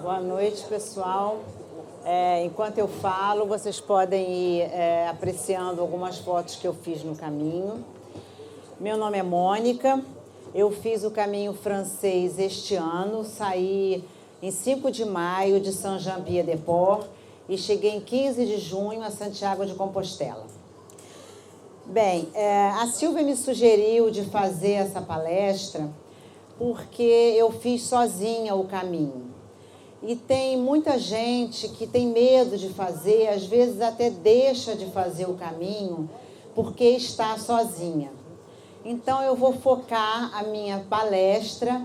Boa noite, pessoal. Enquanto eu falo, vocês podem ir apreciando algumas fotos que eu fiz no caminho. Meu nome é Mônica, eu fiz o caminho francês este ano, saí em 5 de maio de Saint-Jean-Pied-de-Port e cheguei em 15 de junho a Santiago de Compostela. Bem, a Silvia me sugeriu de fazer essa palestra porque eu fiz sozinha o caminho. E tem muita gente que tem medo de fazer, às vezes até deixa de fazer o caminho porque está sozinha. Então eu vou focar a minha palestra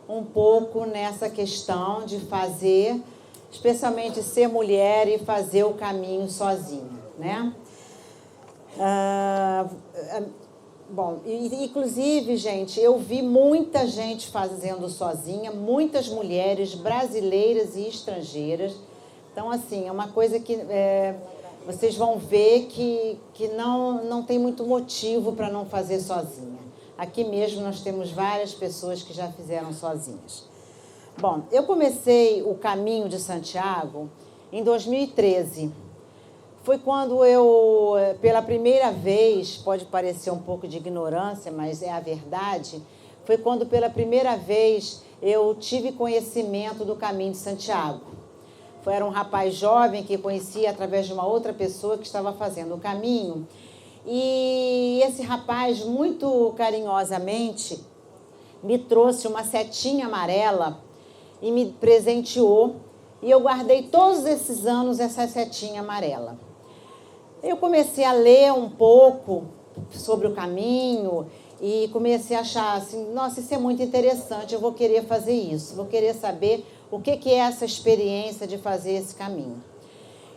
um pouco nessa questão de fazer, especialmente ser mulher e fazer o caminho sozinha, né? Bom, inclusive, gente, eu vi muita gente fazendo sozinha, muitas mulheres brasileiras e estrangeiras. Então, assim, é uma coisa que vocês vão ver que não tem muito motivo para não fazer sozinha. Aqui mesmo nós temos várias pessoas que já fizeram sozinhas. Bom, eu comecei o Caminho de Santiago em 2013. Foi quando eu, pela primeira vez, pode parecer um pouco de ignorância, mas é a verdade, foi quando pela primeira vez eu tive conhecimento do Caminho de Santiago. Era um rapaz jovem que conhecia através de uma outra pessoa que estava fazendo o caminho. E esse rapaz, muito carinhosamente, me trouxe uma setinha amarela e me presenteou. E eu guardei todos esses anos essa setinha amarela. Eu comecei a ler um pouco sobre o caminho e comecei a achar assim, nossa, isso é muito interessante, eu vou querer fazer isso, vou querer saber o que é essa experiência de fazer esse caminho.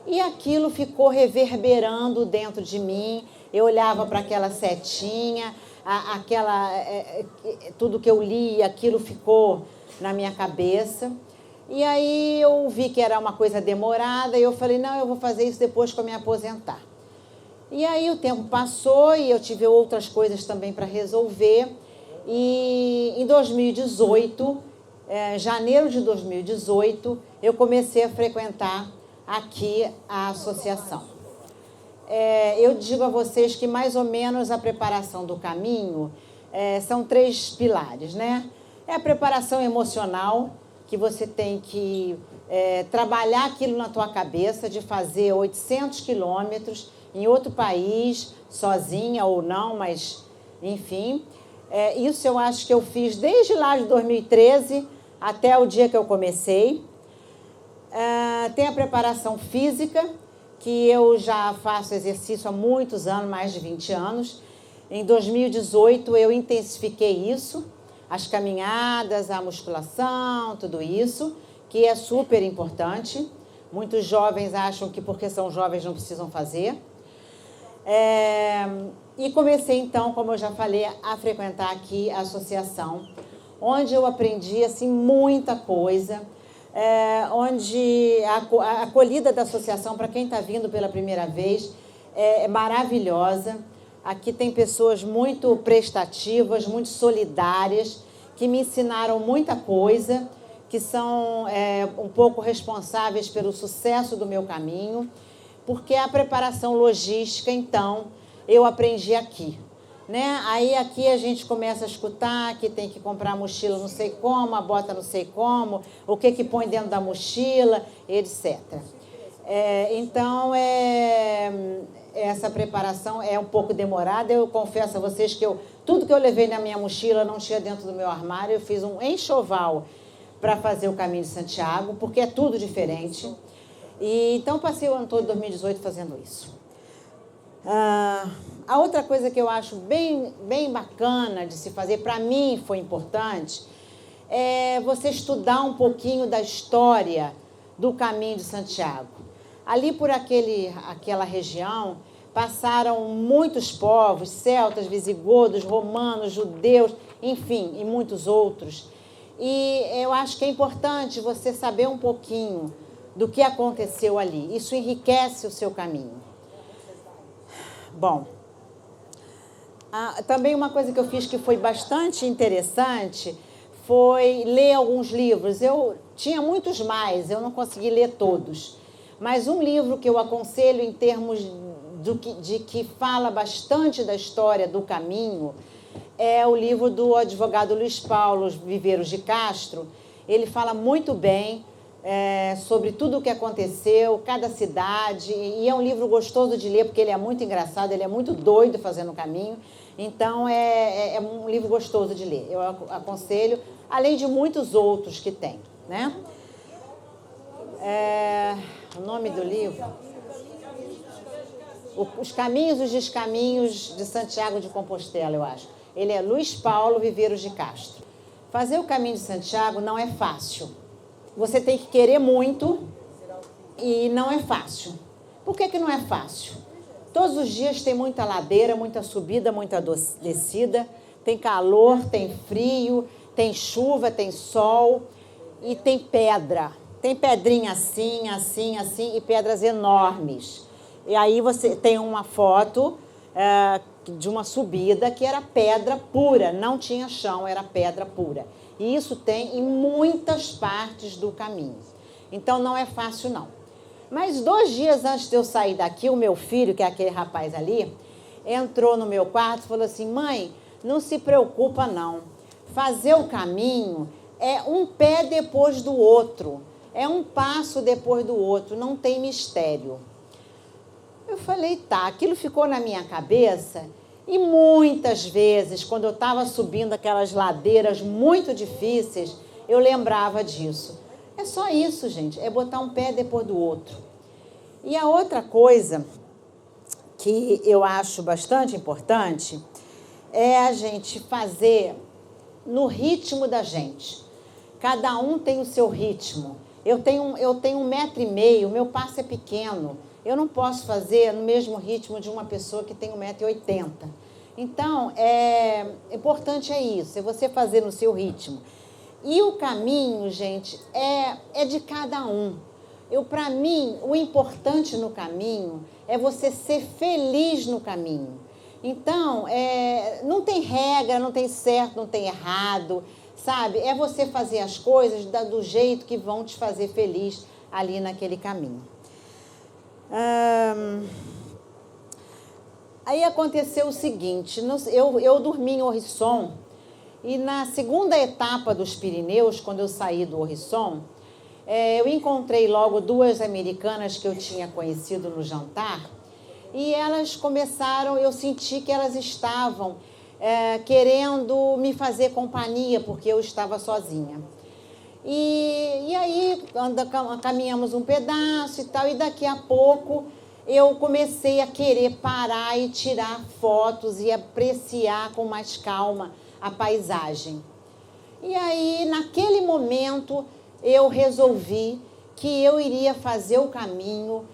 E aquilo ficou reverberando dentro de mim, eu olhava para aquela setinha, tudo que eu li, aquilo ficou na minha cabeça. E aí eu vi que era uma coisa demorada e eu falei, não, eu vou fazer isso depois que eu me aposentar. E aí o tempo passou e eu tive outras coisas também para resolver. E em 2018, janeiro de 2018, eu comecei a frequentar aqui a associação. Eu digo a vocês que mais ou menos a preparação do caminho são 3 pilares, né? É a preparação emocional, que você tem que trabalhar aquilo na tua cabeça, de fazer 800 quilômetros em outro país, sozinha ou não, mas enfim. Isso eu acho que eu fiz desde lá de 2013 até o dia que eu comecei. Tem a preparação física, que eu já faço exercício há muitos anos, mais de 20 anos. Em 2018 eu intensifiquei isso, as caminhadas, a musculação, tudo isso, que é super importante. Muitos jovens acham que porque são jovens não precisam fazer. E comecei, então, como eu já falei, a frequentar aqui a associação, onde eu aprendi assim, muita coisa, onde a acolhida da associação, para quem está vindo pela primeira vez, é maravilhosa. Aqui tem pessoas muito prestativas, muito solidárias, que me ensinaram muita coisa, que são um pouco responsáveis pelo sucesso do meu caminho, porque a preparação logística, então, eu aprendi aqui, né? Aí aqui a gente começa a escutar que tem que comprar a mochila não sei como, a bota não sei como, o que põe dentro da mochila, etc. Então, essa preparação é um pouco demorada. Eu confesso a vocês que tudo que eu levei na minha mochila não tinha dentro do meu armário. Eu fiz um enxoval para fazer o Caminho de Santiago, porque é tudo diferente. E então passei o ano todo de 2018 fazendo isso. A outra coisa que eu acho bem bacana de se fazer, para mim foi importante, é você estudar um pouquinho da história do Caminho de Santiago. Ali por aquela região passaram muitos povos, celtas, visigodos, romanos, judeus, enfim, e muitos outros. E eu acho que é importante você saber um pouquinho do que aconteceu ali. Isso enriquece o seu caminho. Bom, também uma coisa que eu fiz que foi bastante interessante foi ler alguns livros. Eu tinha muitos mais, eu não consegui ler todos. Mas um livro que eu aconselho em termos de que fala bastante da história do caminho é o livro do advogado Luiz Paulo Viveiros de Castro. Ele fala muito bem sobre tudo o que aconteceu, cada cidade, e é um livro gostoso de ler, porque ele é muito engraçado, ele é muito doido fazendo o caminho, então é um livro gostoso de ler. Eu aconselho, além de muitos outros que tem, né? O nome do livro? Os Caminhos e os Descaminhos de Santiago de Compostela, eu acho. Ele é Luiz Paulo Viveiros de Castro. Fazer o caminho de Santiago não é fácil. Você tem que querer muito e não é fácil. Por que não é fácil? Todos os dias tem muita ladeira, muita subida, muita descida. Tem calor, tem frio, tem chuva, tem sol e tem pedra. Tem pedrinha assim, assim, assim e pedras enormes. E aí você tem uma foto de uma subida que era pedra pura, não tinha chão, era pedra pura. E isso tem em muitas partes do caminho. Então não é fácil, não. Mas 2 dias antes de eu sair daqui, o meu filho, que é aquele rapaz ali, entrou no meu quarto e falou assim: mãe, não se preocupa não. Fazer o caminho é um pé depois do outro. É um passo depois do outro, não tem mistério. Eu falei, tá, aquilo ficou na minha cabeça e muitas vezes, quando eu estava subindo aquelas ladeiras muito difíceis, eu lembrava disso. É só isso, gente, é botar um pé depois do outro. E a outra coisa que eu acho bastante importante é a gente fazer no ritmo da gente. Cada um tem o seu ritmo. Eu tenho 1,5 metro, meu passo é pequeno. Eu não posso fazer no mesmo ritmo de uma pessoa que tem 1,80 m. Então, importante é isso, é você fazer no seu ritmo. E o caminho, gente, é de cada um. Para mim, o importante no caminho é você ser feliz no caminho. Então, não tem regra, não tem certo, não tem errado, sabe? É você fazer as coisas do jeito que vão te fazer feliz ali naquele caminho. Aí aconteceu o seguinte, eu dormi em Orisson e na segunda etapa dos Pirineus, quando eu saí do Orisson, eu encontrei logo 2 americanas que eu tinha conhecido no jantar e elas começaram, eu senti que elas estavam querendo me fazer companhia porque eu estava sozinha. E aí caminhamos um pedaço e tal, e daqui a pouco eu comecei a querer parar e tirar fotos e apreciar com mais calma a paisagem. E aí, naquele momento, eu resolvi que eu iria fazer o caminho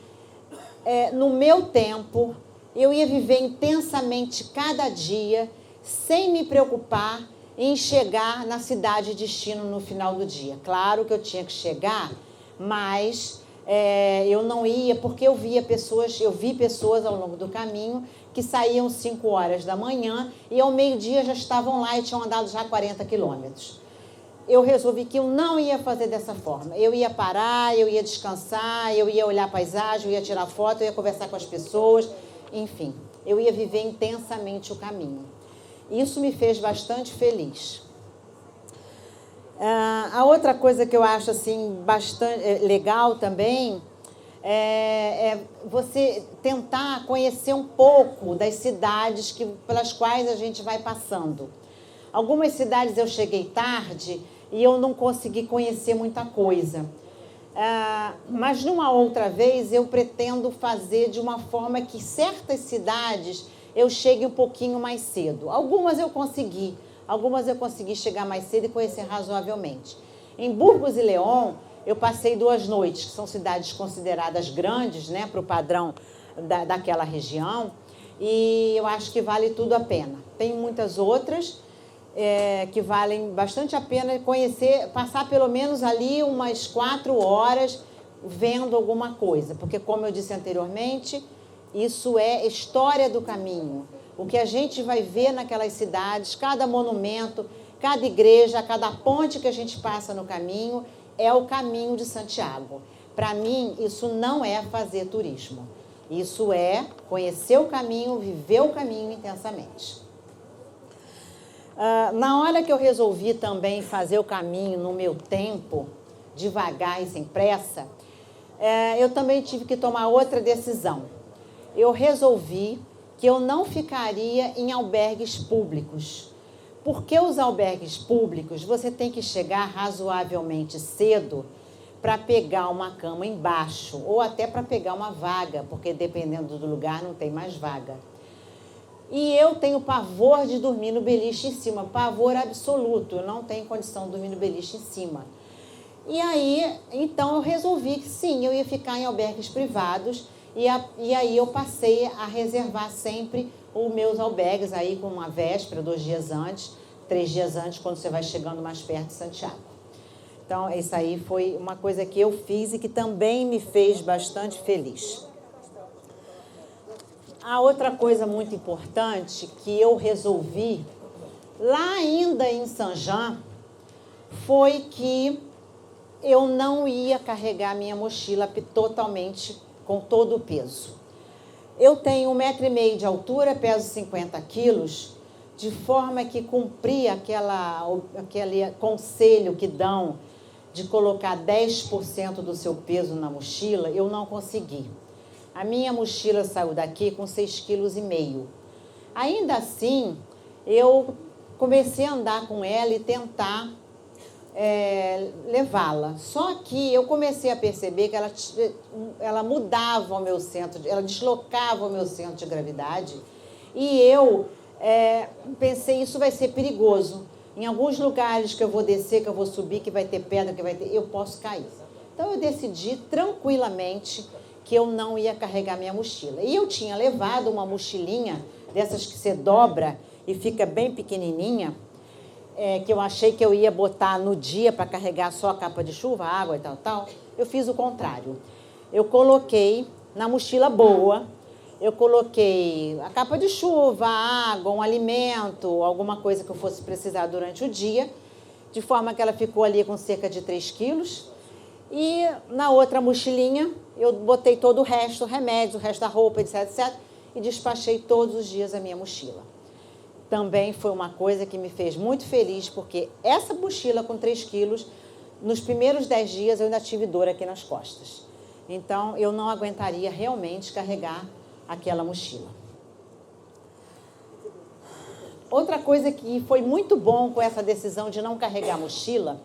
no meu tempo, eu ia viver intensamente cada dia, sem me preocupar em chegar na cidade de destino no final do dia. Claro que eu tinha que chegar, mas eu não ia, porque eu vi pessoas ao longo do caminho que saíam 5 horas da manhã e ao meio-dia já estavam lá e tinham andado já 40 quilômetros. Eu resolvi que eu não ia fazer dessa forma. Eu ia parar, eu ia descansar, eu ia olhar a paisagem, eu ia tirar foto, eu ia conversar com as pessoas, enfim, eu ia viver intensamente o caminho. Isso me fez bastante feliz. A outra coisa que eu acho assim, bastante legal também é você tentar conhecer um pouco das cidades pelas quais a gente vai passando. Algumas cidades eu cheguei tarde e eu não consegui conhecer muita coisa. Mas numa outra vez eu pretendo fazer de uma forma que certas cidades eu chegue um pouquinho mais cedo. Algumas eu consegui chegar mais cedo e conhecer razoavelmente. Em Burgos e León, eu passei 2 noites, que são cidades consideradas grandes, né, para o padrão daquela região, e eu acho que vale tudo a pena. Tem muitas outras que valem bastante a pena conhecer, passar pelo menos ali umas 4 horas vendo alguma coisa, porque, como eu disse anteriormente, isso é história do caminho. O que a gente vai ver naquelas cidades, cada monumento, cada igreja, cada ponte que a gente passa no caminho, é o caminho de Santiago. Para mim, isso não é fazer turismo. Isso é conhecer o caminho, viver o caminho intensamente. Na hora que eu resolvi também fazer o caminho no meu tempo, devagar e sem pressa, eu também tive que tomar outra decisão. Eu resolvi que eu não ficaria em albergues públicos. Porque os albergues públicos, você tem que chegar razoavelmente cedo para pegar uma cama embaixo, ou até para pegar uma vaga, porque dependendo do lugar não tem mais vaga. E eu tenho pavor de dormir no beliche em cima, pavor absoluto, eu não tenho condição de dormir no beliche em cima. E aí, então eu resolvi que sim, eu ia ficar em albergues privados, e aí eu passei a reservar sempre os meus albergues aí com uma véspera, 2 dias antes, 3 dias antes, quando você vai chegando mais perto de Santiago. Então, isso aí foi uma coisa que eu fiz e que também me fez bastante feliz. A outra coisa muito importante que eu resolvi, lá ainda em Saint-Jean, foi que eu não ia carregar minha mochila totalmente com todo o peso. Eu tenho 1,5 m de altura, peso 50 quilos, de forma que cumprir aquele conselho que dão de colocar 10% do seu peso na mochila, eu não consegui. A minha mochila saiu daqui com 6,5 kg. Ainda assim, eu comecei a andar com ela e tentar levá-la. Só que eu comecei a perceber que ela mudava o meu centro, ela deslocava o meu centro de gravidade. E eu pensei, isso vai ser perigoso. Em alguns lugares que eu vou descer, que eu vou subir, que vai ter pedra, eu posso cair. Então eu decidi tranquilamente que eu não ia carregar minha mochila. E eu tinha levado uma mochilinha dessas que você dobra e fica bem pequenininha, que eu achei que eu ia botar no dia para carregar só a capa de chuva, água e tal. Eu fiz o contrário. Eu coloquei na mochila boa, eu coloquei a capa de chuva, a água, um alimento, alguma coisa que eu fosse precisar durante o dia, de forma que ela ficou ali com cerca de 3 quilos. E na outra mochilinha, eu botei todo o resto, remédios, o resto da roupa, etc, etc, e despachei todos os dias a minha mochila. Também foi uma coisa que me fez muito feliz, porque essa mochila com 3 quilos, nos primeiros 10 dias eu ainda tive dor aqui nas costas. Então, eu não aguentaria realmente carregar aquela mochila. Outra coisa que foi muito bom com essa decisão de não carregar a mochila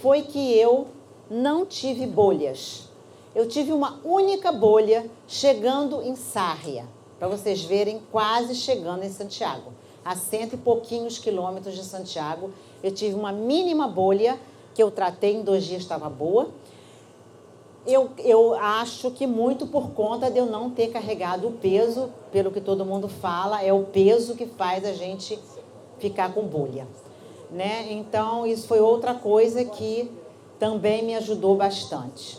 foi que eu não tive bolhas. Eu tive uma única bolha chegando em Sarria, para vocês verem, quase chegando em Santiago. A 100 e pouquinhos quilômetros de Santiago, eu tive uma mínima bolha que eu tratei, em 2 dias estava boa. Eu acho que muito por conta de eu não ter carregado o peso, pelo que todo mundo fala, é o peso que faz a gente ficar com bolha, né? Então, isso foi outra coisa que também me ajudou bastante.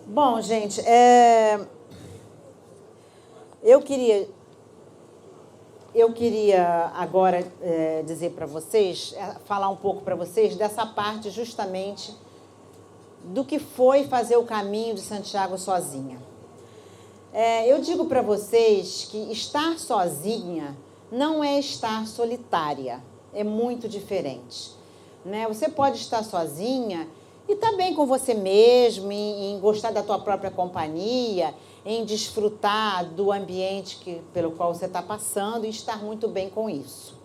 Bom, gente, eu queria agora dizer para vocês, falar um pouco para vocês dessa parte justamente do que foi fazer o caminho de Santiago sozinha. Eu digo para vocês que estar sozinha não é estar solitária, é muito diferente, né? Você pode estar sozinha e estar bem com você mesmo, em gostar da tua própria companhia, em desfrutar do ambiente pelo qual você está passando e estar muito bem com isso,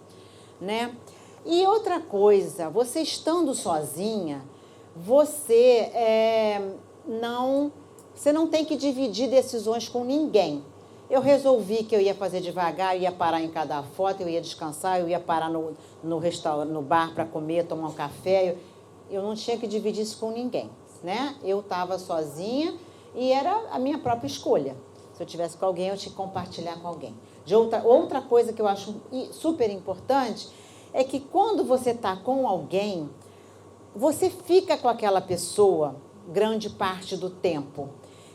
né? E outra coisa, você estando sozinha, você não tem que dividir decisões com ninguém. Eu resolvi que eu ia fazer devagar, eu ia parar em cada foto, eu ia descansar, eu ia parar no restaurante, no bar para comer, tomar um café. Eu não tinha que dividir isso com ninguém, né? Eu estava sozinha e era a minha própria escolha. Se eu tivesse com alguém, eu tinha que compartilhar com alguém. Outra coisa que eu acho super importante é que quando você está com alguém, você fica com aquela pessoa grande parte do tempo.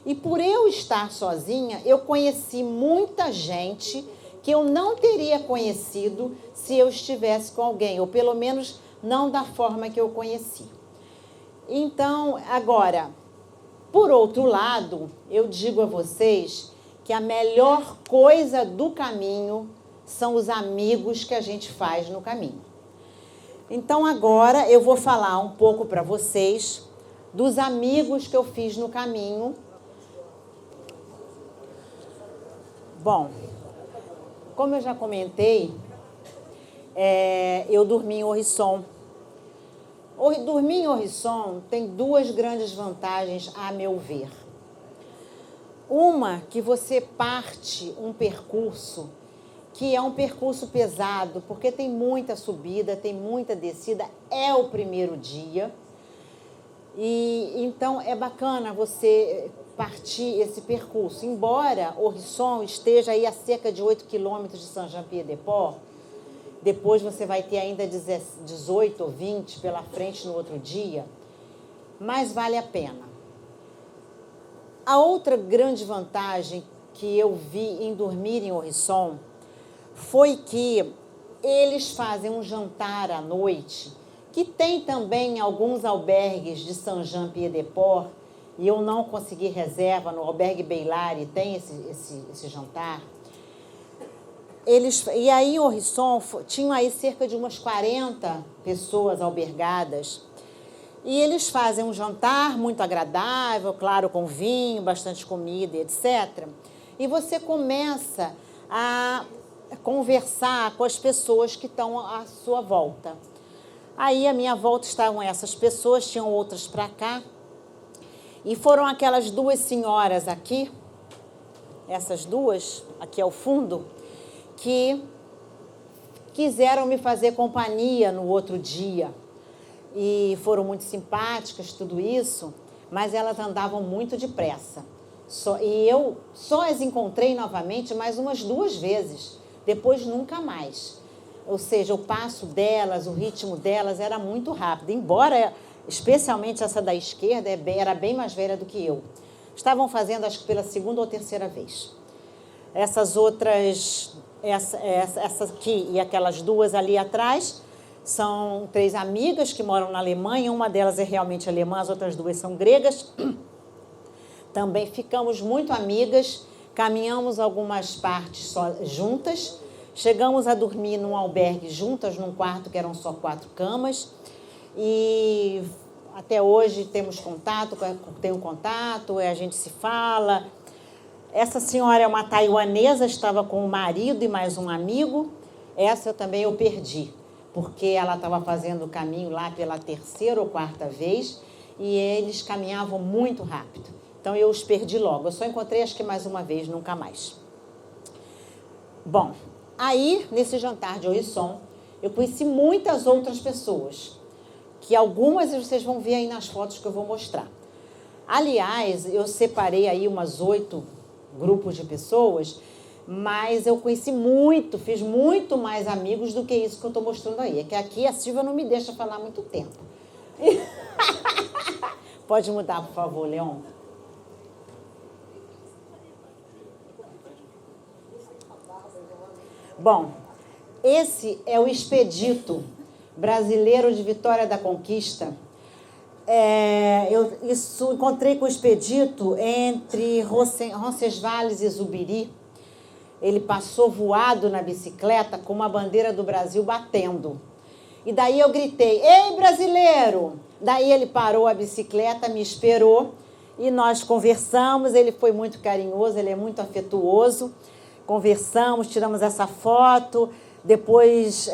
E por eu estar sozinha, eu conheci muita gente que eu não teria conhecido se eu estivesse com alguém, ou pelo menos não da forma que eu conheci. Então, agora, por outro lado, eu digo a vocês que a melhor coisa do caminho são os amigos que a gente faz no caminho. Então, agora eu vou falar um pouco para vocês dos amigos que eu fiz no caminho. Bom, como eu já comentei, eu dormi em Orisson. Dormir em Orisson tem duas grandes vantagens, a meu ver. Uma, que você parte um percurso que é um percurso pesado, porque tem muita subida, tem muita descida, é o primeiro dia. E então é bacana você partir esse percurso. Embora Orisson esteja aí a cerca de 8 quilômetros de Saint-Jean-Pied-de-Port, depois você vai ter ainda 18 ou 20 pela frente no outro dia, mas vale a pena. A outra grande vantagem que eu vi em dormir em Orisson foi que eles fazem um jantar à noite, que tem também em alguns albergues de Saint-Jean-Pied-de-Port, e eu não consegui reserva, no albergue Beilari tem esse jantar. E aí em Orisson tinham aí cerca de umas 40 pessoas albergadas, e eles fazem um jantar muito agradável, claro, com vinho, bastante comida, etc. E você começa a conversar com as pessoas que estão à sua volta. Aí, à minha volta estavam essas pessoas, tinham outras para cá, e foram aquelas duas senhoras aqui, essas duas, aqui ao fundo, que quiseram me fazer companhia no outro dia, e foram muito simpáticas, tudo isso, mas elas andavam muito depressa. E eu só as encontrei novamente mais umas 2 vezes, depois nunca mais. Ou seja, o passo delas, o ritmo delas era muito rápido, embora, especialmente essa da esquerda, era bem mais velha do que eu. Estavam fazendo, acho que pela 2ª ou 3ª vez. Essas outras, essa aqui e aquelas duas ali atrás, são 3 amigas que moram na Alemanha, uma delas é realmente alemã, as outras 2 são gregas. Também ficamos muito amigas, caminhamos algumas partes juntas, chegamos a dormir num albergue juntas, num quarto que eram só 4 camas, e até hoje temos contato, tenho contato, a gente se fala. Essa senhora é uma taiwanesa, estava com o marido e mais um amigo. Essa eu perdi, porque ela estava fazendo o caminho lá pela 3ª ou 4ª vez, e eles caminhavam muito rápido. Então, eu os perdi logo. Eu só encontrei, acho que mais uma vez, nunca mais. Bom, aí, nesse jantar de Orisson, eu conheci muitas outras pessoas, que algumas vocês vão ver aí nas fotos que eu vou mostrar. Aliás, eu separei aí umas 8 grupos de pessoas, mas eu conheci muito, fiz muito mais amigos do que isso que eu estou mostrando aí. É que aqui a Silvia não me deixa falar muito tempo. Pode mudar, por favor, Leon. Bom, esse é o Expedito Brasileiro de Vitória da Conquista. Eu encontrei com o Expedito entre Roncesvalles e Zubiri. Ele passou voado na bicicleta com uma bandeira do Brasil batendo. E daí eu gritei, ei, brasileiro! Daí ele parou a bicicleta, me esperou e nós conversamos. Ele foi muito carinhoso, ele é muito afetuoso. Conversamos, tiramos essa foto, depois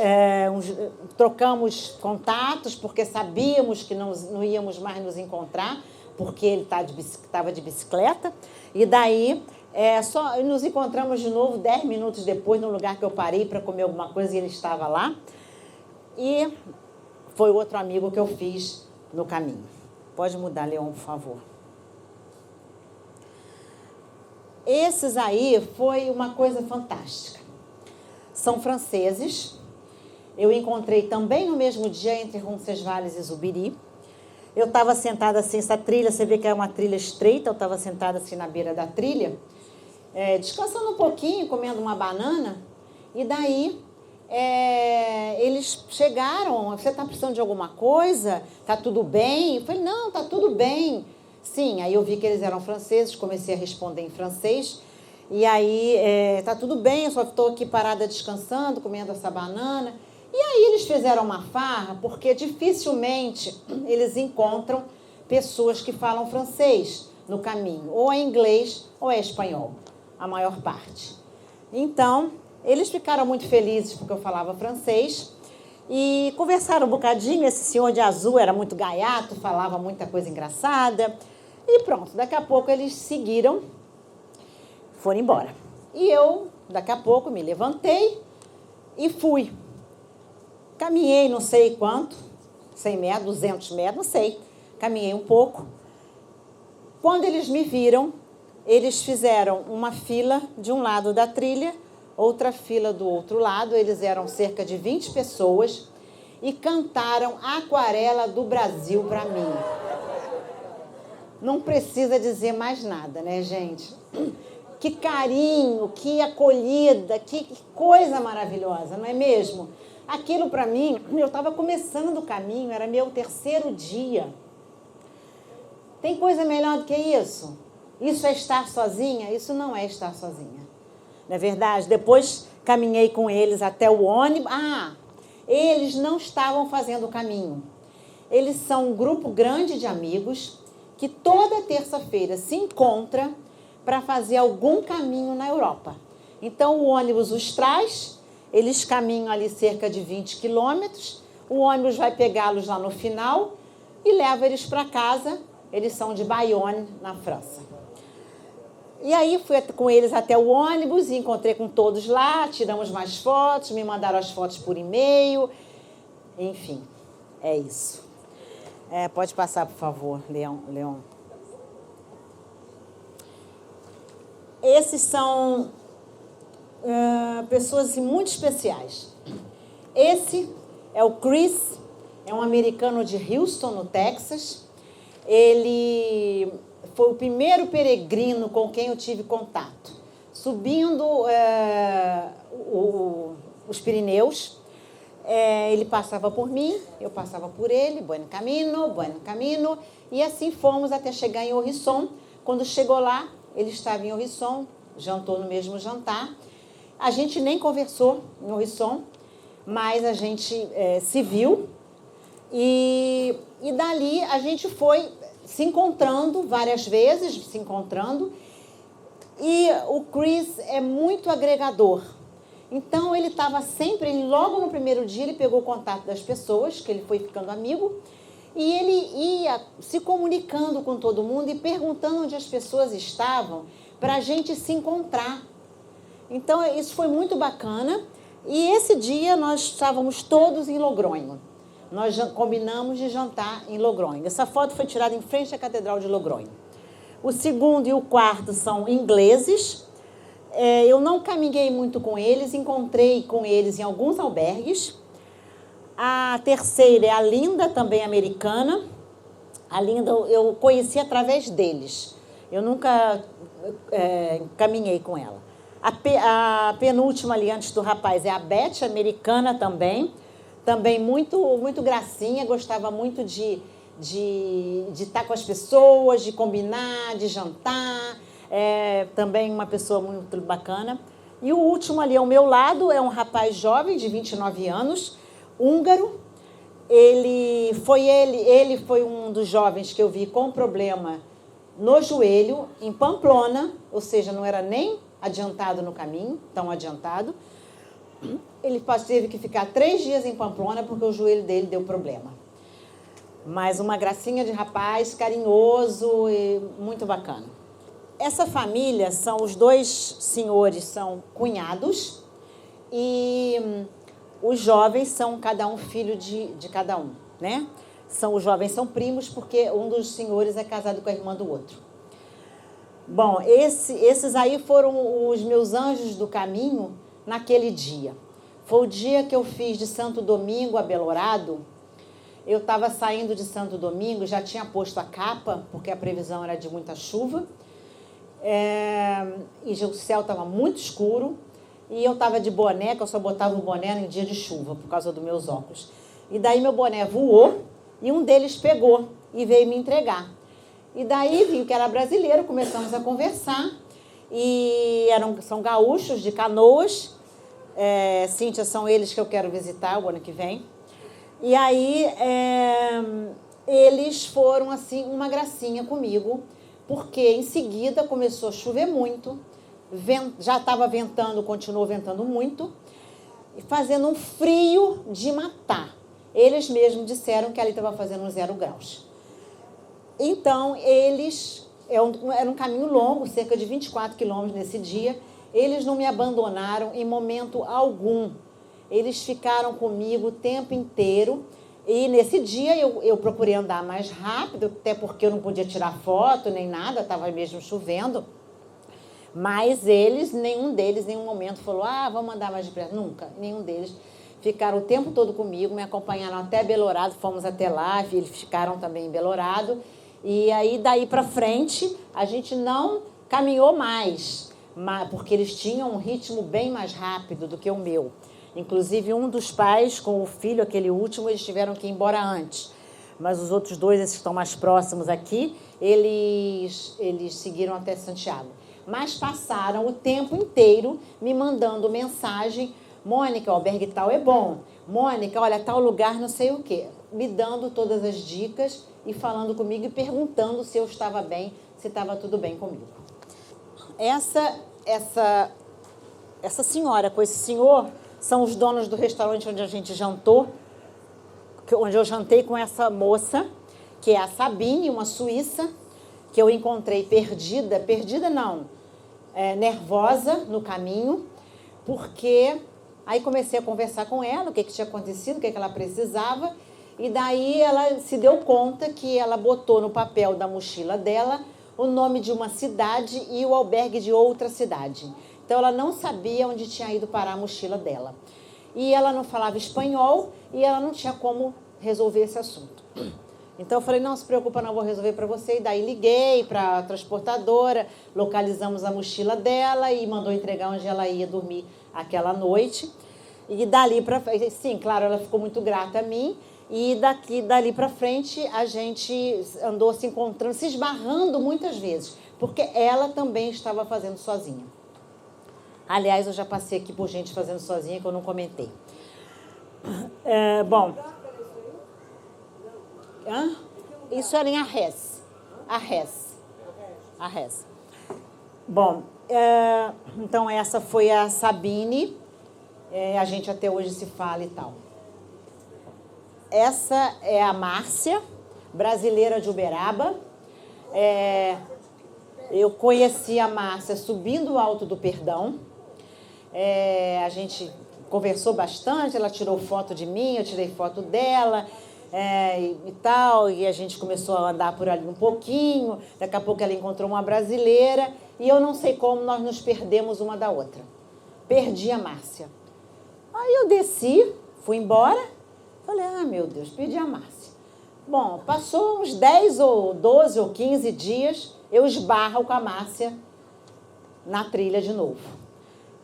trocamos contatos, porque sabíamos que não íamos mais nos encontrar, porque ele estava de bicicleta. E daí só nos encontramos de novo 10 minutos depois, no lugar que eu parei para comer alguma coisa e ele estava lá. E foi outro amigo que eu fiz no caminho. Pode mudar, Leon, por favor. Esses aí foi uma coisa fantástica. São franceses. Eu encontrei também no mesmo dia entre Roncesvalles e Zubiri. Eu estava sentada assim, essa trilha, você vê que é uma trilha estreita, eu estava sentada assim na beira da trilha, descansando um pouquinho, comendo uma banana, e daí eles chegaram, você está precisando de alguma coisa? Está tudo bem? Eu falei, não, está tudo bem. Sim, aí eu vi que eles eram franceses, comecei a responder em francês. E aí, está tudo bem, eu só estou aqui parada descansando, comendo essa banana. E aí eles fizeram uma farra, porque dificilmente eles encontram pessoas que falam francês no caminho. Ou é inglês ou é espanhol, a maior parte. Então, eles ficaram muito felizes porque eu falava francês e conversaram um bocadinho. Esse senhor de azul era muito gaiato, falava muita coisa engraçada. E pronto, daqui a pouco eles seguiram, foram embora. E eu, daqui a pouco, me levantei e fui. Caminhei não sei quanto, 100 metros, 200 metros, não sei. Caminhei um pouco. Quando eles me viram, eles fizeram uma fila de um lado da trilha, outra fila do outro lado. Eles eram cerca de 20 pessoas e cantaram Aquarela do Brasil para mim. Não precisa dizer mais nada, né, gente? Que carinho, que acolhida, que coisa maravilhosa, não é mesmo? Aquilo para mim, eu estava começando o caminho, era meu 3º dia. Tem coisa melhor do que isso? Isso é estar sozinha? Isso não é estar sozinha. Não é verdade? Depois caminhei com eles até o ônibus. Eles não estavam fazendo o caminho. Eles são um grupo grande de amigos que toda terça-feira se encontra para fazer algum caminho na Europa. Então, o ônibus os traz, eles caminham ali cerca de 20 quilômetros, o ônibus vai pegá-los lá no final e leva eles para casa. Eles são de Bayonne, na França. E aí, fui com eles até o ônibus e encontrei com todos lá, tiramos mais fotos, me mandaram as fotos por e-mail. Enfim, é isso. Pode passar, por favor, Leon. Esses são pessoas assim, muito especiais. Esse é o Chris, é um americano de Houston, no Texas. Ele foi o primeiro peregrino com quem eu tive contato. Subindo os Pirineus, ele passava por mim, eu passava por ele, buen camino, e assim fomos até chegar em Orisson. Quando chegou lá, ele estava em Orisson, jantou no mesmo jantar. A gente nem conversou em Orisson, mas a gente se viu e dali a gente foi se encontrando várias vezes, e o Chris é muito agregador. Então, ele estava sempre, logo no primeiro dia, ele pegou o contato das pessoas, que ele foi ficando amigo, e ele ia se comunicando com todo mundo e perguntando onde as pessoas estavam para a gente se encontrar. Então, isso foi muito bacana. E esse dia nós estávamos todos em Logronho. Nós combinamos de jantar em Logronho. Essa foto foi tirada em frente à Catedral de Logronho. O segundo e o quarto são ingleses. Eu não caminhei muito com eles, encontrei com eles em alguns albergues. A terceira é a Linda, também americana. A Linda eu conheci através deles. Eu nunca caminhei com ela. A penúltima ali antes do rapaz é a Beth, americana também. Também muito, muito gracinha, gostava muito de estar com as pessoas, de combinar, de jantar. Também uma pessoa muito bacana. E o último ali ao meu lado é um rapaz jovem de 29 anos, húngaro. Ele foi um dos jovens que eu vi com problema no joelho, em Pamplona, ou seja, não era nem adiantado no caminho, tão adiantado. Ele teve que ficar 3 dias em Pamplona porque o joelho dele deu problema. Mas uma gracinha de rapaz, carinhoso e muito bacana. Essa família, os 2 senhores são cunhados e os jovens são cada um filho de cada um, né? Os jovens são primos porque um dos senhores é casado com a irmã do outro. Bom, esses aí foram os meus anjos do caminho naquele dia. Foi o dia que eu fiz de Santo Domingo a Belorado. Eu estava saindo de Santo Domingo, já tinha posto a capa, porque a previsão era de muita chuva. E o céu estava muito escuro. e eu estava de boné, que eu só botava o boné em dia de chuva, por causa dos meus óculos. E daí meu boné voou e um deles pegou e veio me entregar. E daí viu que era brasileiro, começamos a conversar, e são gaúchos de Canoas. Cíntia, são eles que eu quero visitar o ano que vem. E aí eles foram assim uma gracinha comigo, porque em seguida começou a chover muito, já estava ventando, continuou ventando muito, e fazendo um frio de matar. Eles mesmos disseram que ali estava fazendo uns 0 graus. Então, era um caminho longo, cerca de 24 quilômetros nesse dia. Eles não me abandonaram em momento algum. Eles ficaram comigo o tempo inteiro. E nesse dia eu procurei andar mais rápido, até porque eu não podia tirar foto nem nada, estava mesmo chovendo. Mas nenhum deles, em nenhum momento falou, vamos andar mais depressa. Nunca, nenhum deles. Ficaram o tempo todo comigo, me acompanharam até Belorado, fomos até lá, eles ficaram também em Belorado. E aí, daí para frente, a gente não caminhou mais, porque eles tinham um ritmo bem mais rápido do que o meu. Inclusive, um dos pais, com o filho, aquele último, eles tiveram que ir embora antes. Mas os outros dois, esses que estão mais próximos aqui, eles seguiram até Santiago. Mas passaram o tempo inteiro me mandando mensagem: Mônica, o albergue tal é bom. Mônica, olha, tal lugar não sei o quê. Me dando todas as dicas e falando comigo e perguntando se eu estava bem, se estava tudo bem comigo. Essa senhora com esse senhor são os donos do restaurante onde a gente jantou, onde eu jantei com essa moça, que é a Sabine, uma suíça, que eu encontrei perdida não, nervosa no caminho, porque aí comecei a conversar com ela, o que tinha acontecido, o que ela precisava, e daí ela se deu conta que ela botou no papel da mochila dela o nome de uma cidade e o albergue de outra cidade. Então ela não sabia onde tinha ido parar a mochila dela. E ela não falava espanhol e ela não tinha como resolver esse assunto. Então eu falei, não se preocupa, não, vou resolver para você. E daí liguei para a transportadora, localizamos a mochila dela e mandou entregar onde ela ia dormir aquela noite. E dali para frente, sim, claro, ela ficou muito grata a mim. E dali para frente a gente andou se encontrando, se esbarrando muitas vezes, porque ela também estava fazendo sozinha. Aliás, eu já passei aqui por gente fazendo sozinha que eu não comentei. Bom... Isso era em Arrés. Bom, então essa foi a Sabine. A gente até hoje se fala e tal. Essa é a Márcia, brasileira de Uberaba. Eu conheci a Márcia subindo o Alto do Perdão. A gente conversou bastante, ela tirou foto de mim, eu tirei foto dela. E tal, e a gente começou a andar por ali um pouquinho, daqui a pouco ela encontrou uma brasileira, e eu não sei como nós nos perdemos uma da outra. Perdi a Márcia. Aí eu desci, fui embora, falei, meu Deus, perdi a Márcia. Bom, passou uns 10 ou 12 ou 15 dias, eu esbarro com a Márcia na trilha de novo.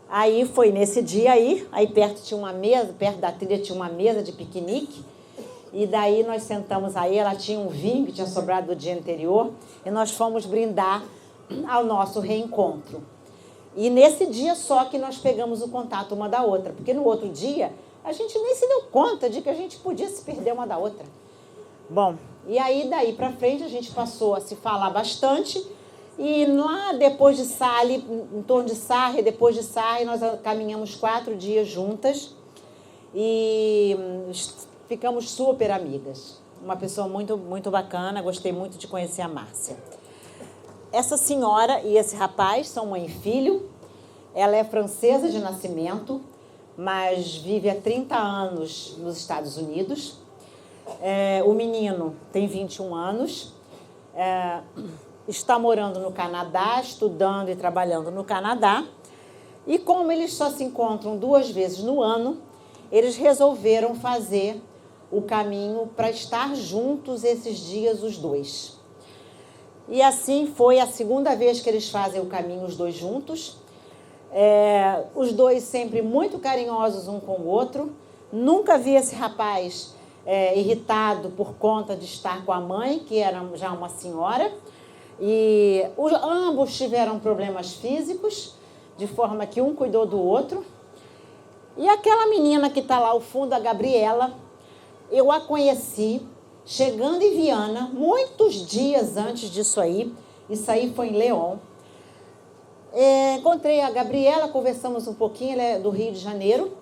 Aí foi nesse dia aí perto tinha uma mesa, perto da trilha tinha uma mesa de piquenique. E daí nós sentamos aí, ela tinha um vinho que tinha sobrado do dia anterior, e nós fomos brindar ao nosso reencontro. E nesse dia só que nós pegamos o contato uma da outra, porque no outro dia a gente nem se deu conta de que a gente podia se perder uma da outra. Bom, e aí daí para frente a gente passou a se falar bastante, e lá depois de Sarre, em torno de Sarre, depois de Sarre, nós caminhamos 4 dias juntas, e ficamos super amigas. Uma pessoa muito, muito bacana, gostei muito de conhecer a Márcia. Essa senhora e esse rapaz são mãe e filho. Ela é francesa de nascimento, mas vive há 30 anos nos Estados Unidos. O menino tem 21 anos, está morando no Canadá, estudando e trabalhando no Canadá. E como eles só se encontram 2 vezes no ano, eles resolveram fazer o caminho para estar juntos esses dias, os dois. E assim foi a segunda vez que eles fazem o caminho, os dois juntos. Os dois sempre muito carinhosos um com o outro. Nunca vi esse rapaz irritado por conta de estar com a mãe, que era já uma senhora. E ambos tiveram problemas físicos, de forma que um cuidou do outro. E aquela menina que está lá ao fundo, a Gabriela, eu a conheci chegando em Viana, muitos dias antes disso aí. Isso aí foi em León. Encontrei a Gabriela, conversamos um pouquinho, ela é do Rio de Janeiro.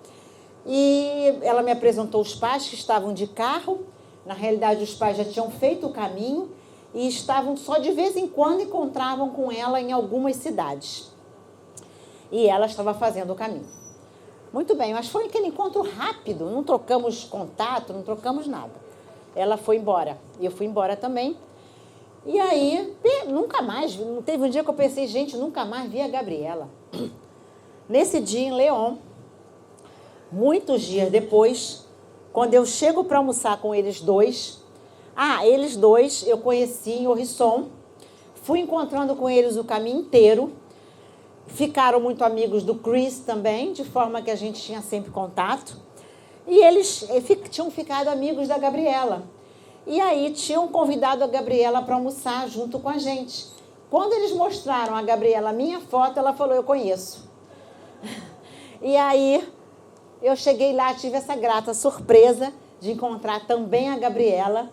E ela me apresentou os pais que estavam de carro. Na realidade, os pais já tinham feito o caminho e estavam só de vez em quando encontravam com ela em algumas cidades. E ela estava fazendo o caminho. Muito bem, mas foi aquele encontro rápido, não trocamos contato, não trocamos nada. Ela foi embora, eu fui embora também. E aí, nunca mais, teve um dia que eu pensei, gente, nunca mais vi a Gabriela. Nesse dia em León, muitos dias depois, quando eu chego para almoçar com eles dois, eles dois eu conheci em Orisson, fui encontrando com eles o caminho inteiro, ficaram muito amigos do Chris também, de forma que a gente tinha sempre contato, e eles tinham ficado amigos da Gabriela. E aí tinham convidado a Gabriela para almoçar junto com a gente. Quando eles mostraram a Gabriela a minha foto, ela falou, eu conheço. E aí eu cheguei lá, tive essa grata surpresa de encontrar também a Gabriela,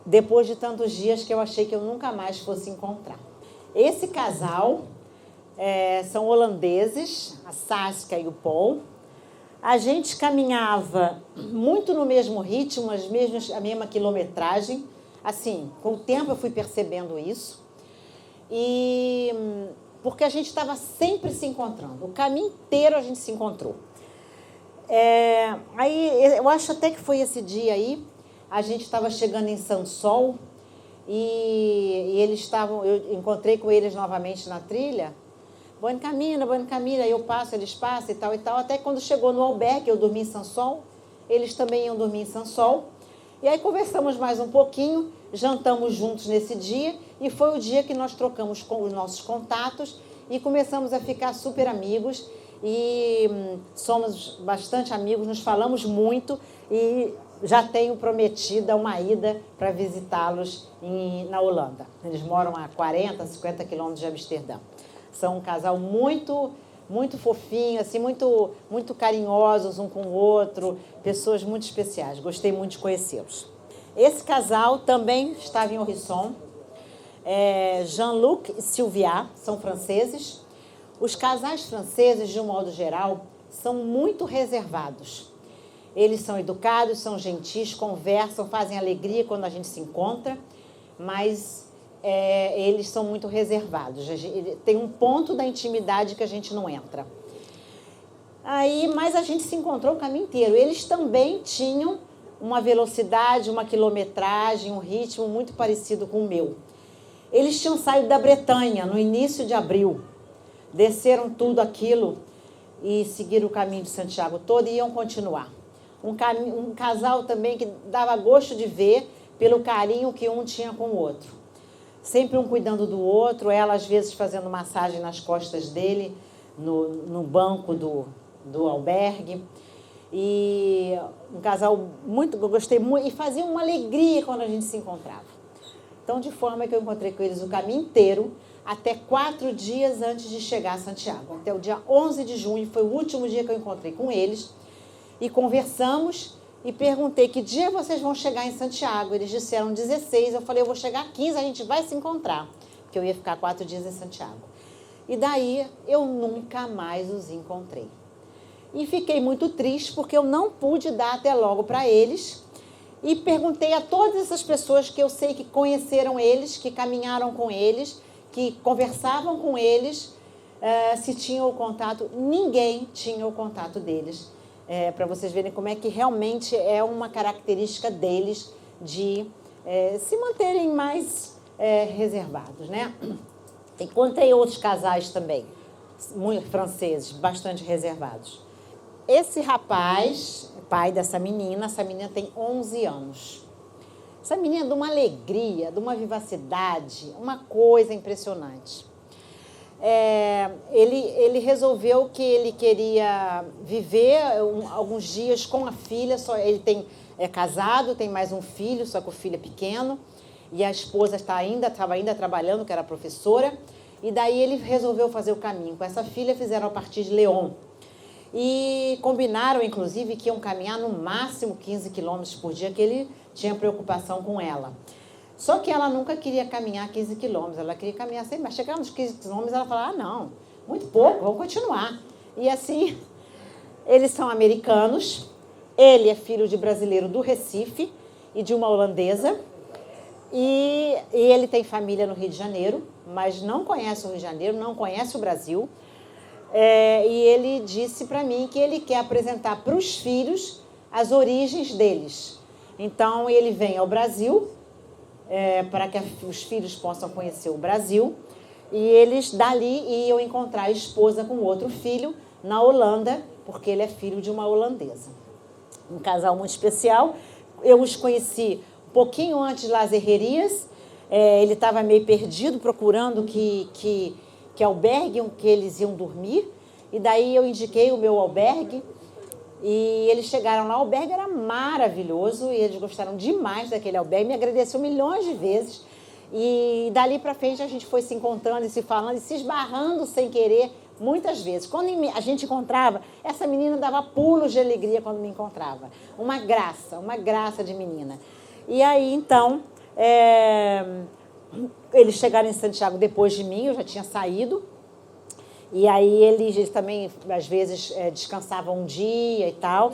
depois de tantos dias que eu achei que eu nunca mais fosse encontrar. Esse casal são holandeses, a Saskia e o Paul. A gente caminhava muito no mesmo ritmo, a mesma quilometragem. Assim, com o tempo eu fui percebendo isso. E porque a gente estava sempre se encontrando. O caminho inteiro a gente se encontrou. Aí eu acho até que foi esse dia aí, a gente estava chegando em Sansol e eles estavam, eu encontrei com eles novamente na trilha. Bom caminho, eu passo, eles passam e tal, até quando chegou no albergue, eu dormi em Sansol, eles também iam dormir em Sansol, e aí conversamos mais um pouquinho, jantamos juntos nesse dia, e foi o dia que nós trocamos com os nossos contatos, e começamos a ficar super amigos, e somos bastante amigos, nos falamos muito, e já tenho prometida uma ida para visitá-los na Holanda. Eles moram a 40, 50 quilômetros de Amsterdã. São um casal muito, muito fofinho, assim, muito, muito carinhosos um com o outro, pessoas muito especiais. Gostei muito de conhecê-los. Esse casal também estava em Orisson. Jean-Luc e Sylvia são franceses. Os casais franceses, de um modo geral, são muito reservados. Eles são educados, são gentis, conversam, fazem alegria quando a gente se encontra, mas eles são muito reservados. Tem um ponto da intimidade que a gente não entra. Mas a gente se encontrou o caminho inteiro. Eles também tinham uma velocidade, uma quilometragem, um ritmo muito parecido com o meu. Eles tinham saído da Bretanha no início de abril, desceram tudo aquilo e seguiram o caminho de Santiago todo e iam continuar. Um casal também que dava gosto de ver pelo carinho que um tinha com o outro. Sempre um cuidando do outro, ela às vezes fazendo massagem nas costas dele, no banco do albergue. E um casal muito, eu gostei muito, e fazia uma alegria quando a gente se encontrava. Então, de forma que eu encontrei com eles o caminho inteiro, até 4 dias antes de chegar a Santiago. Até o dia 11 de junho, foi o último dia que eu encontrei com eles, e conversamos, e perguntei que dia vocês vão chegar em Santiago. Eles disseram 16, eu falei, eu vou chegar 15, a gente vai se encontrar, porque eu ia ficar 4 dias em Santiago. E daí eu nunca mais os encontrei. E fiquei muito triste porque eu não pude dar até logo para eles. E perguntei a todas essas pessoas que eu sei que conheceram eles, que caminharam com eles, que conversavam com eles, se tinham o contato. Ninguém tinha o contato deles. Para vocês verem como é que realmente é uma característica deles de se manterem mais reservados, né? Encontrei outros casais também, muito franceses, bastante reservados. Esse rapaz, pai dessa menina, essa menina tem 11 anos. Essa menina é de uma alegria, de uma vivacidade, uma coisa impressionante. ele resolveu que ele queria viver alguns dias com a filha. Ele é casado, tem mais um filho, só que o filho é pequeno. E a esposa estava ainda trabalhando, que era professora. E daí ele resolveu fazer o caminho com essa filha, fizeram a partir de León. E combinaram, inclusive, que iam caminhar no máximo 15 quilômetros por dia, que ele tinha preocupação com ela. Só que ela nunca queria caminhar 15 quilômetros, ela queria caminhar sempre, mas chegava nos 15 quilômetros, ela falava, não, muito pouco, vamos continuar. E assim, eles são americanos, ele é filho de brasileiro do Recife e de uma holandesa, e ele tem família no Rio de Janeiro, mas não conhece o Rio de Janeiro, não conhece o Brasil. E ele disse para mim que ele quer apresentar para os filhos as origens deles. Então, ele vem ao Brasil, para que os filhos possam conhecer o Brasil, e eles dali iam encontrar a esposa com outro filho na Holanda, porque ele é filho de uma holandesa. Um casal muito especial. Eu os conheci um pouquinho antes de Las Herrerias. Ele estava meio perdido, procurando que albergue que eles iam dormir, e daí eu indiquei o meu albergue, e eles chegaram lá, o albergue era maravilhoso, e eles gostaram demais daquele albergue, me agradeceu milhões de vezes, e dali para frente a gente foi se encontrando e se falando, e se esbarrando sem querer, muitas vezes. Quando a gente encontrava, essa menina dava pulos de alegria quando me encontrava. Uma graça de menina. E aí, então, eles chegaram em Santiago depois de mim, eu já tinha saído. E aí eles também, às vezes, descansavam um dia e tal.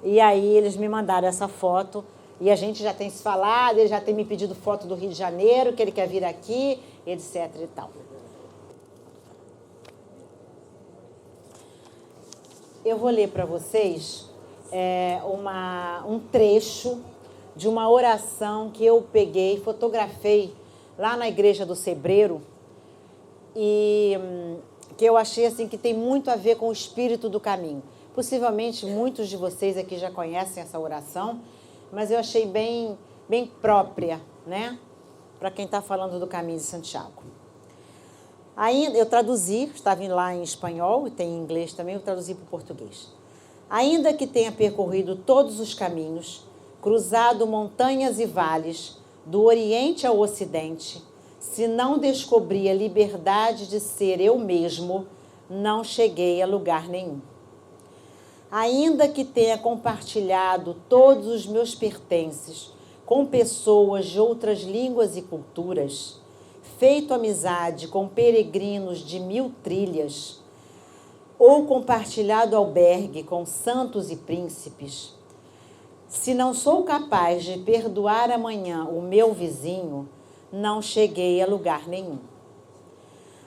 E aí eles me mandaram essa foto. E a gente já tem se falado, ele já tem me pedido foto do Rio de Janeiro, que ele quer vir aqui, etc. e tal. Eu vou ler para vocês um trecho de uma oração que eu peguei, fotografei lá na igreja do Sebreiro, e que eu achei assim, que tem muito a ver com o espírito do caminho. Possivelmente muitos de vocês aqui já conhecem essa oração, mas eu achei bem própria, né? Para quem está falando do caminho de Santiago. Ainda, eu traduzi, estava lá em espanhol e tem em inglês também, eu traduzi para o português. Ainda que tenha percorrido todos os caminhos, cruzado montanhas e vales, do Oriente ao Ocidente, se não descobri a liberdade de ser eu mesmo, não cheguei a lugar nenhum. Ainda que tenha compartilhado todos os meus pertences com pessoas de outras línguas e culturas, feito amizade com peregrinos de 1000 trilhas, ou compartilhado albergue com santos e príncipes, se não sou capaz de perdoar amanhã o meu vizinho, não cheguei a lugar nenhum.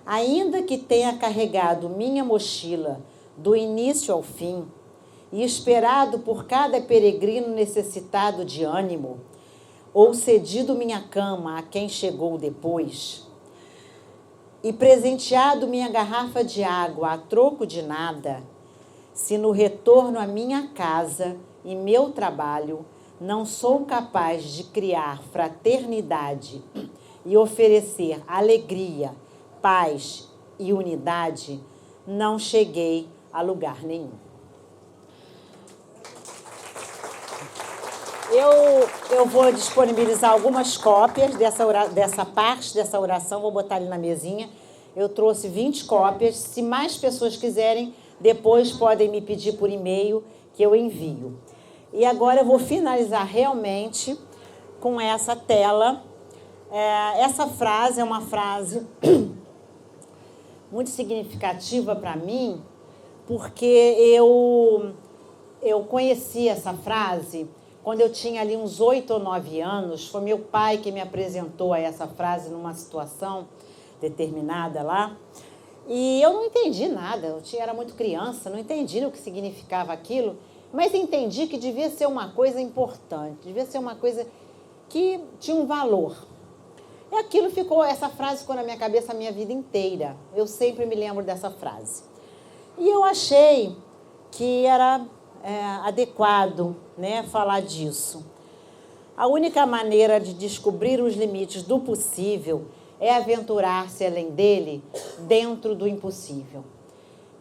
Ainda que tenha carregado minha mochila do início ao fim e esperado por cada peregrino necessitado de ânimo, ou cedido minha cama a quem chegou depois, e presenteado minha garrafa de água a troco de nada, se no retorno à minha casa e meu trabalho não sou capaz de criar fraternidade e oferecer alegria, paz e unidade, não cheguei a lugar nenhum. Eu vou disponibilizar algumas cópias dessa parte dessa oração, vou botar ali na mesinha. Eu trouxe 20 cópias. Se mais pessoas quiserem, depois podem me pedir por e-mail que eu envio. E agora eu vou finalizar realmente com essa tela. Essa frase é uma frase muito significativa para mim, porque eu conheci essa frase quando eu tinha ali uns 8 ou 9 anos. Foi meu pai que me apresentou a essa frase numa situação determinada lá. E eu não entendi nada, era muito criança, não entendi o que significava aquilo, mas entendi que devia ser uma coisa importante, devia ser uma coisa que tinha um valor. E aquilo essa frase ficou na minha cabeça a minha vida inteira. Eu sempre me lembro dessa frase. E eu achei que era adequado, né, falar disso. A única maneira de descobrir os limites do possível é aventurar-se além dele, dentro do impossível.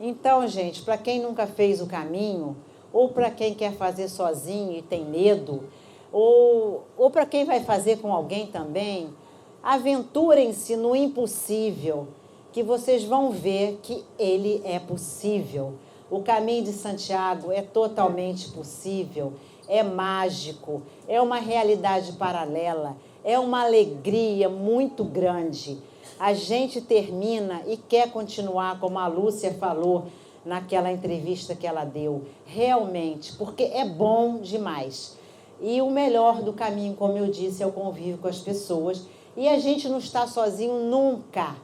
Então, gente, para quem nunca fez o caminho, ou para quem quer fazer sozinho e tem medo, ou para quem vai fazer com alguém também, aventurem-se no impossível, que vocês vão ver que ele é possível. O caminho de Santiago é totalmente possível, é mágico, é uma realidade paralela, é uma alegria muito grande. A gente termina e quer continuar, como a Lúcia falou naquela entrevista que ela deu, realmente, porque é bom demais. E o melhor do caminho, como eu disse, é o convívio com as pessoas. E a gente não está sozinho nunca.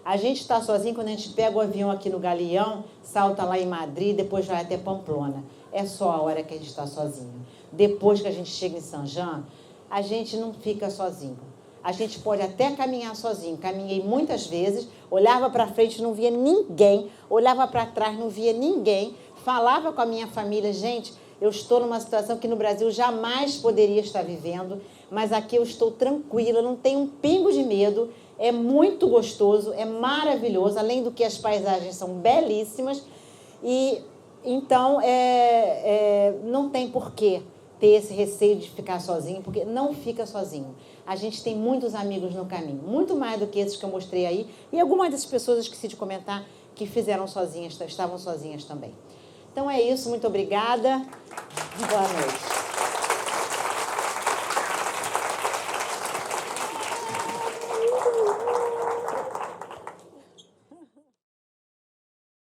A gente está sozinho quando a gente pega o avião aqui no Galeão, salta lá em Madrid, depois vai até Pamplona. É só a hora que a gente está sozinho. Depois que a gente chega em Saint-Jean, a gente não fica sozinho. A gente pode até caminhar sozinho. Caminhei muitas vezes, olhava para frente, não via ninguém, olhava para trás, não via ninguém, falava com a minha família, gente, eu estou numa situação que no Brasil jamais poderia estar vivendo, mas aqui eu estou tranquila, não tenho um pingo de medo, é muito gostoso, é maravilhoso, além do que as paisagens são belíssimas, e então não tem porquê ter esse receio de ficar sozinho, porque não fica sozinho. A gente tem muitos amigos no caminho, muito mais do que esses que eu mostrei aí, e algumas dessas pessoas, esqueci de comentar, que fizeram sozinhas, estavam sozinhas também. Então é isso, muito obrigada, boa noite.